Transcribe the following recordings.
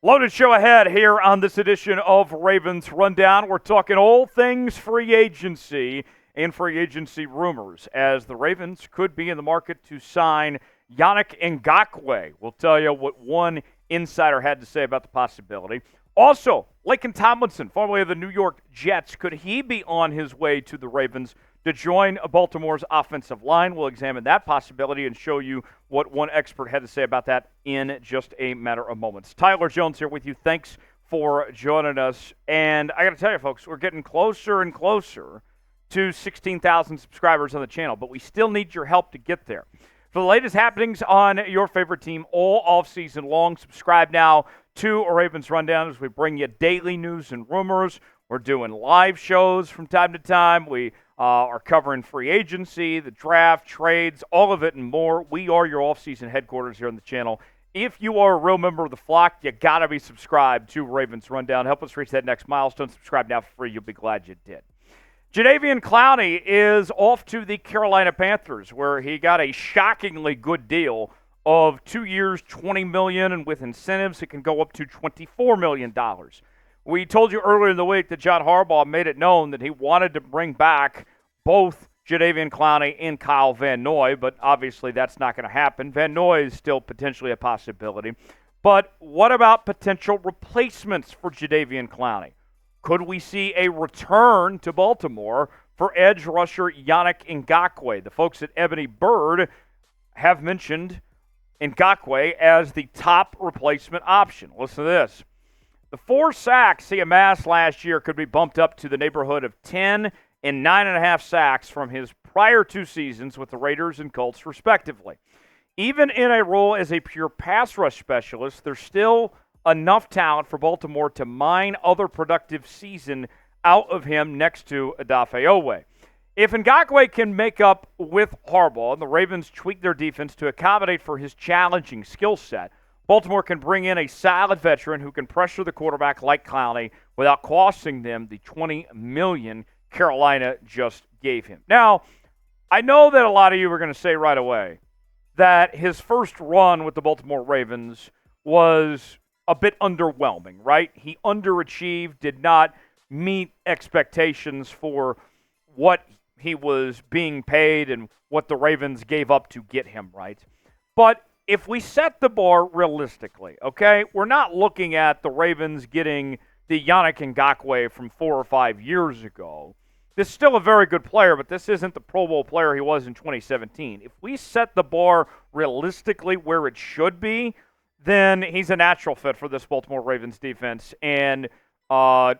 Loaded show ahead here on this edition of Ravens Rundown. We're talking all things free agency and free agency rumors, as the Ravens could be in the market to sign Yannick Ngakoue. We'll tell you what one insider had to say about the possibility. Also, Laken Tomlinson, formerly of the New York Jets, could he be on his way to the Ravens to join Baltimore's offensive line? We'll examine that possibility and show you what one expert had to say about that in just a matter of moments. Tyler Jones here with you. Thanks for joining us. And I got to tell you, folks, we're getting closer and closer to 16,000 subscribers on the channel, but we still need your help to get there. For the latest happenings on your favorite team all offseason long, subscribe now to Ravens Rundown as we bring you daily news and rumors. We're doing live shows from time to time. We are covering free agency, the draft, trades, all of it and more. We are your offseason headquarters here on the channel. If you are a real member of the flock, you got to be subscribed to Ravens Rundown. Help us reach that next milestone. Subscribe now for free. You'll be glad you did. Jadeveon Clowney is off to the Carolina Panthers, where he got a shockingly good deal of 2 years, $20 million, and with incentives, it can go up to $24 million. We told you earlier in the week that John Harbaugh made it known that he wanted to bring back both Jadeveon Clowney and Kyle Van Noy, but obviously that's not going to happen. Van Noy is still potentially a possibility. But what about potential replacements for Jadeveon Clowney? Could we see a return to Baltimore for edge rusher Yannick Ngakoue? The folks at Ebony Bird have mentioned Ngakoue as the top replacement option. Listen to this. The 4 sacks he amassed last year could be bumped up to the neighborhood of 10 and 9.5 sacks from his prior 2 seasons with the Raiders and Colts, respectively. Even in a role as a pure pass rush specialist, there's still enough talent for Baltimore to mine other productive season out of him next to Odafe. If Ngakoue can make up with Harbaugh and the Ravens tweak their defense to accommodate for his challenging skill set, Baltimore can bring in a solid veteran who can pressure the quarterback like Clowney without costing them the $20 million Carolina just gave him. Now, I know that a lot of you are going to say right away that his first run with the Baltimore Ravens was a bit underwhelming, right? He underachieved, did not meet expectations for what he was being paid and what the Ravens gave up to get him, right? But if we set the bar realistically, okay, we're not looking at the Ravens getting the Yannick Ngakoue from 4 or 5 years ago. This is still a very good player, but this isn't the Pro Bowl player he was in 2017. If we set the bar realistically where it should be, then he's a natural fit for this Baltimore Ravens defense and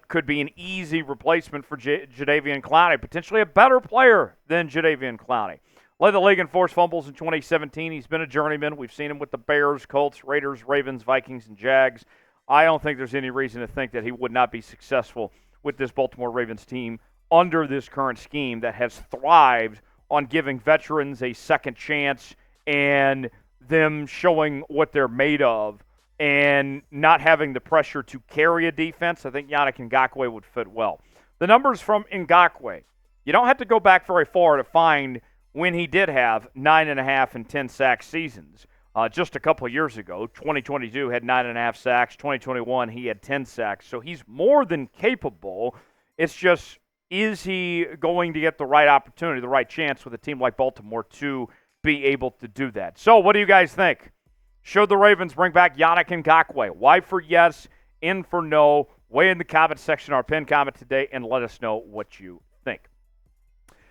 could be an easy replacement for Jadeveon Clowney, potentially a better player than Jadeveon Clowney. Led the league in forced fumbles in 2017. He's been a journeyman. We've seen him with the Bears, Colts, Raiders, Ravens, Vikings, and Jags. I don't think there's any reason to think that he would not be successful with this Baltimore Ravens team under this current scheme that has thrived on giving veterans a second chance and them showing what they're made of and not having the pressure to carry a defense. I think Yannick Ngakoue would fit well. The numbers from Ngakoue, you don't have to go back very far to find when he did have 9.5 and 10 sack seasons. Just a couple of years ago, 2022 had 9.5 sacks. 2021, he had 10 sacks. So he's more than capable. It's just, is he going to get the right opportunity, the right chance with a team like Baltimore to be able to do that? So what do you guys think? Should the Ravens bring back Yannick Ngakoue? Y for yes, N for no. Weigh in the comment section, our pinned comment today, and let us know what you think.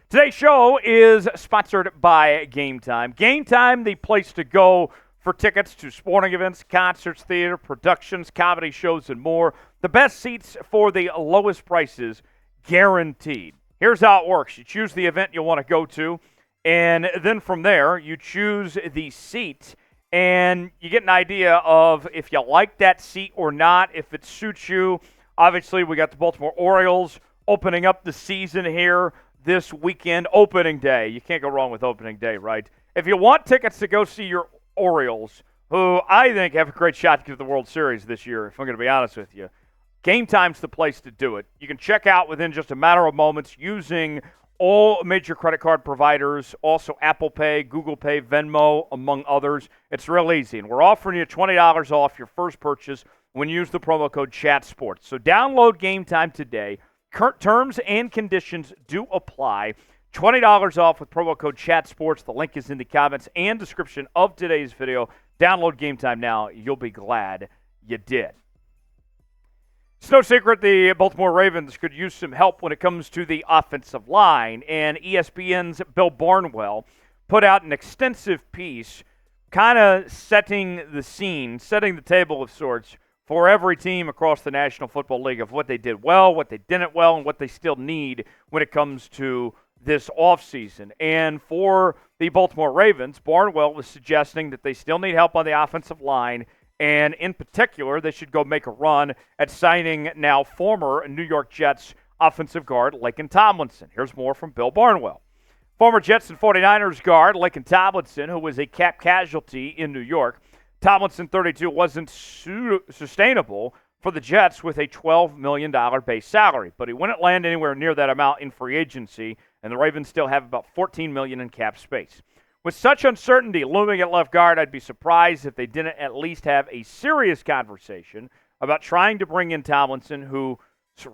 Today's show is sponsored by Game Time. Game Time, the place to go for tickets to sporting events, concerts, theater, productions, comedy shows, and more. The best seats for the lowest prices, guaranteed. Here's how it works. You choose the event you want to go to, and then from there, you choose the seat, and you get an idea of if you like that seat or not, if it suits you. Obviously, we got the Baltimore Orioles opening up the season here this weekend, opening day. You can't go wrong with opening day, right? If you want tickets to go see your Orioles, who I think have a great shot to get the World Series this year, if I'm going to be honest with you, Game Time's the place to do it. You can check out within just a matter of moments using all major credit card providers, also Apple Pay, Google Pay, Venmo, among others. It's real easy. And we're offering you $20 off your first purchase when you use the promo code ChatSports. So download Game Time today. Current terms and conditions do apply. $20 off with promo code ChatSports. The link is in the comments and description of today's video. Download Game Time now. You'll be glad you did. It's no secret the Baltimore Ravens could use some help when it comes to the offensive line, and ESPN's Bill Barnwell put out an extensive piece kind of setting the scene, setting the table of sorts for every team across the National Football League of what they did well, what they didn't well, and what they still need when it comes to this offseason. And for the Baltimore Ravens, Barnwell was suggesting that they still need help on the offensive line, and in particular, they should go make a run at signing now former New York Jets offensive guard Laken Tomlinson. Here's more from Bill Barnwell. Former Jets and 49ers guard Laken Tomlinson, who was a cap casualty in New York. Tomlinson, 32, wasn't sustainable for the Jets with a $12 million base salary, but he wouldn't land anywhere near that amount in free agency, and the Ravens still have about $14 million in cap space. With such uncertainty looming at left guard, I'd be surprised if they didn't at least have a serious conversation about trying to bring in Tomlinson, who's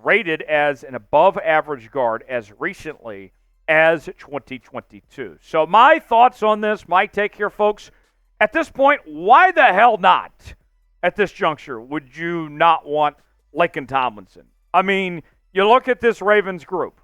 rated as an above-average guard as recently as 2022. So my thoughts on this, my take here, folks, at this point, why the hell not? At this juncture, would you not want Laken Tomlinson? I mean, you look at this Ravens group,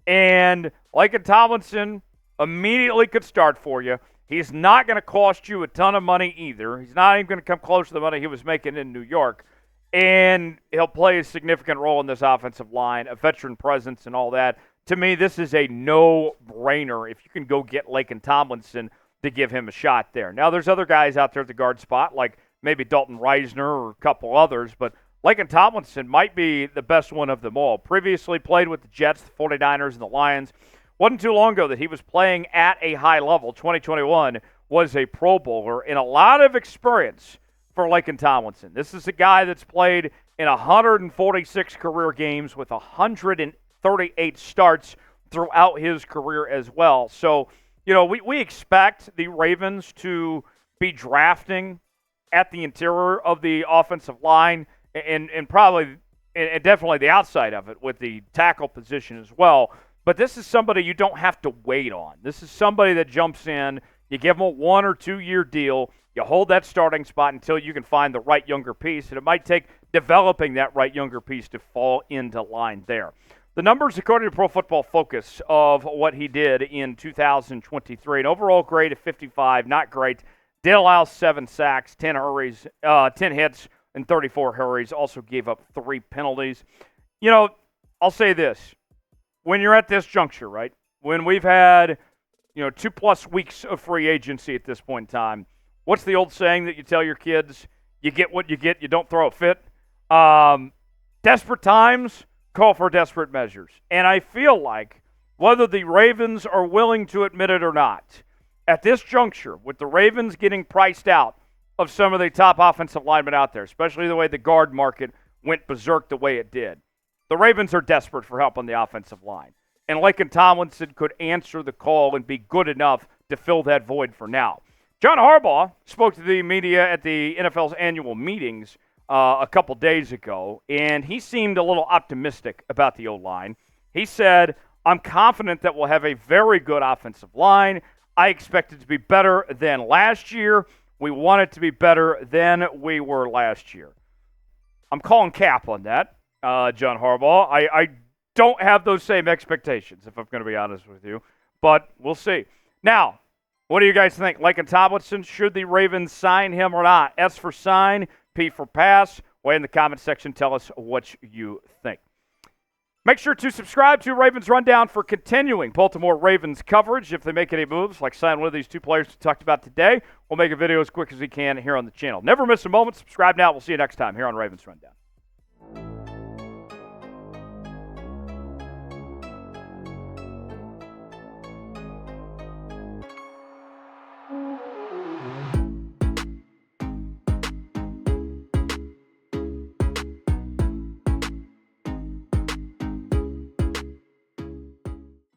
and Laken Tomlinson immediately could start for you. He's not going to cost you a ton of money either. He's not even going to come close to the money he was making in New York. And he'll play a significant role in this offensive line, a veteran presence and all that. To me, this is a no-brainer if you can go get Laken Tomlinson to give him a shot there. Now, there's other guys out there at the guard spot, like maybe Dalton Reisner or a couple others, but Laken Tomlinson might be the best one of them all. Previously played with the Jets, the 49ers, and the Lions. Wasn't too long ago that he was playing at a high level. 2021 was a Pro Bowler, and a lot of experience for Laken Tomlinson. This is a guy that's played in 146 career games with 138 starts throughout his career as well. So, you know, we expect the Ravens to be drafting at the interior of the offensive line and probably and definitely the outside of it with the tackle position as well. But this is somebody you don't have to wait on. This is somebody that jumps in. You give them a 1 or 2 year deal. You hold that starting spot until you can find the right younger piece. And it might take developing that right younger piece to fall into line there. The numbers, according to Pro Football Focus, of what he did in 2023, an overall grade of 55, not great. Did allow 7 sacks, 10 hurries, 10 hits, and 34 hurries. Also gave up 3 penalties. You know, I'll say this. When you're at this juncture, right, when we've had, 2+ weeks of free agency at this point in time, what's the old saying that you tell your kids? You get what you get, you don't throw a fit. Desperate times call for desperate measures. And I feel like, whether the Ravens are willing to admit it or not, at this juncture, with the Ravens getting priced out of some of the top offensive linemen out there, especially the way the guard market went berserk the way it did, the Ravens are desperate for help on the offensive line. And Laken Tomlinson could answer the call and be good enough to fill that void for now. John Harbaugh spoke to the media at the NFL's annual meetings a couple days ago, and he seemed a little optimistic about the O-line. He said, I'm confident that we'll have a very good offensive line. I expect it to be better than last year. We want it to be better than we were last year. I'm calling cap on that. John Harbaugh. I don't have those same expectations, if I'm going to be honest with you, but we'll see. Now, what do you guys think? Laken Tomlinson, should the Ravens sign him or not? S for sign, P for pass. Weigh in the comment section. Tell us what you think. Make sure to subscribe to Ravens Rundown for continuing Baltimore Ravens coverage. If they make any moves, like sign one of these 2 players we talked about today, we'll make a video as quick as we can here on the channel. Never miss a moment. Subscribe now. We'll see you next time here on Ravens Rundown.